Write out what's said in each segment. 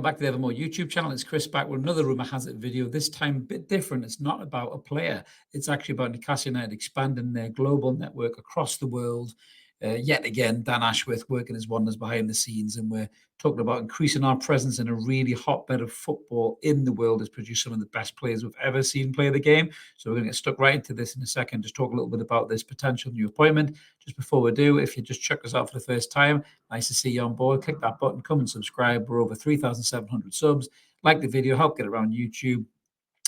back to the Evermore YouTube channel. It's Chris back with another Rumour Has It video, this time a bit different. It's not about a player. It's actually about Newcastle United expanding their global network across the world. Yet again, Dan Ashworth working his wonders behind the scenes, and we're talking about increasing our presence in a really hotbed of football in the world. Has produced some of the best players we've ever seen play the game. So we're going to get stuck right into this in a second. Just talk a little bit about this potential new appointment. Just before we do, if you just check us out for the first time, nice to see you on board. Click that button, come and subscribe. We're over 3,700 subs. Like the video, help get around YouTube.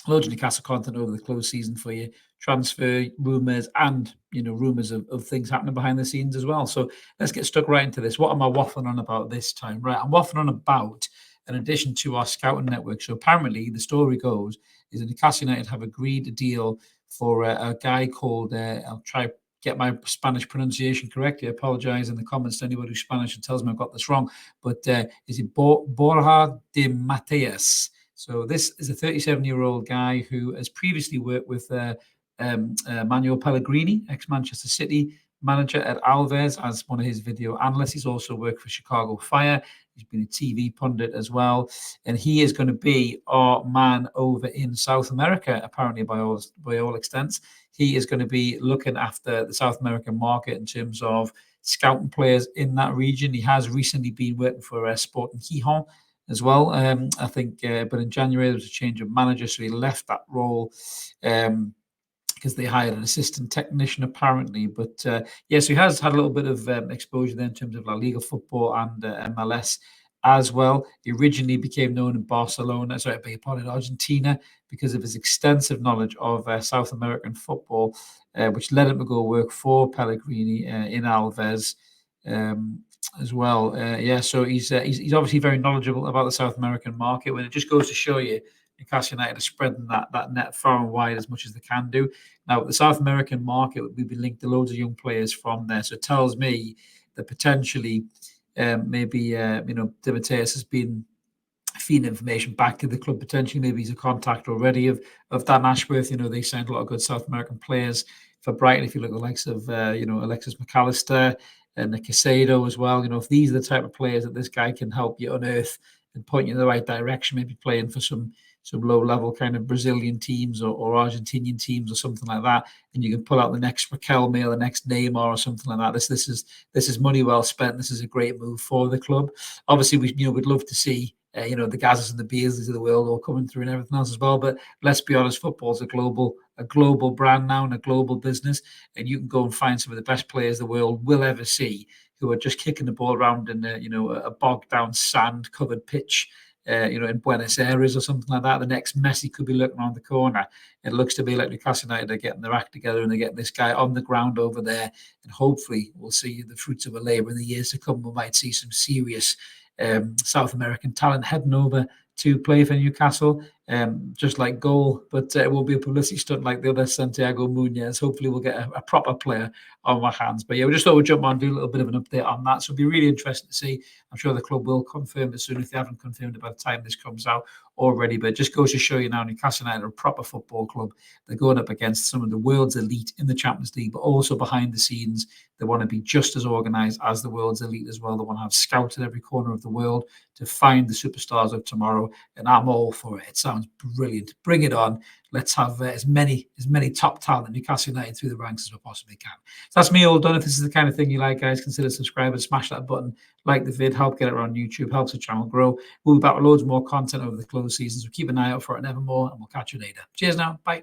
Loads of Newcastle content over the close season for you, transfer rumours and rumours of things happening behind the scenes as well. So let's get stuck right into this. What am I waffling on about this time? Right, I'm waffling on about an addition to our scouting network. So apparently the story goes is that Newcastle United have agreed a deal for a guy called, I'll try get my Spanish pronunciation correctly. I apologize in the comments to anybody who's Spanish and tells me I've got this wrong. But is it Borja de Matias? So this is a 37-year-old guy who has previously worked with Manuel Pellegrini, ex-Manchester City manager at Alves, as one of his video analysts. He's also worked for Chicago Fire. He's been a TV pundit as well. And he is going to be our man over in South America, apparently by all extents. He is going to be looking after the South American market in terms of scouting players in that region. He has recently been working for Sporting Gijon as well, I think, but in January there was a change of manager, so he left that role because they hired an assistant technician apparently. But yes, he has had a little bit of exposure there in terms of La Liga football and MLS as well. He originally became known in Argentina, because of his extensive knowledge of South American football, which led him to go work for Pellegrini in Alves. As well, so he's obviously very knowledgeable about the South American market. When it just goes to show you, Newcastle United are spreading that net far and wide as much as they can do. Now, the South American market, we've been linked to loads of young players from there, so it tells me that potentially maybe De Matias has been feeding information back to the club. Potentially, maybe he's a contact already of Dan Ashworth. They signed a lot of good South American players for Brighton. If you look at the likes of Alexis McAllister and Casado as well, if these are the type of players that this guy can help you unearth and point you in the right direction, maybe playing for some low-level kind of Brazilian teams or Argentinian teams or something like that, and you can pull out the next Riquelme or the next Neymar or something like that. This is money well spent. This is a great move for the club. Obviously, we'd love to see the Gazas and the Beasleys of the world all coming through and everything else as well. But let's be honest, football's a global brand now and a global business, and you can go and find some of the best players the world will ever see who are just kicking the ball around in a bogged down sand covered pitch in Buenos Aires or something like that. The next Messi could be looking around the corner. It looks to be like Newcastle United are getting their act together and they're getting this guy on the ground over there, and hopefully we'll see the fruits of a labour in the years to come. We might see some serious South American talent heading over to play for Newcastle, just like goal, but it will be a publicity stunt like the other Santiago Muñoz. Hopefully we'll get a proper player on our hands. But yeah, we just thought we'd jump on and do a little bit of an update on that. So it'll be really interesting to see. I'm sure the club will confirm it soon if they haven't confirmed it by the time this comes out already. But it just goes to show you now, Newcastle United are a proper football club. They're going up against some of the world's elite in the Champions League, but also behind the scenes, they want to be just as organised as the world's elite as well. They want to have scouts in every corner of the world to find the superstars of tomorrow, and I'm all for it. It sounds brilliant. Bring it on. Let's have as many top talent at Newcastle United through the ranks as we possibly can. So that's me all done. If this is the kind of thing you like, guys, consider subscribing, smash that button, like the vid, help get it around YouTube, helps the channel grow. We'll be back with loads more content over the close seasons. So keep an eye out for it and evermore, and we'll catch you later. Cheers now. Bye.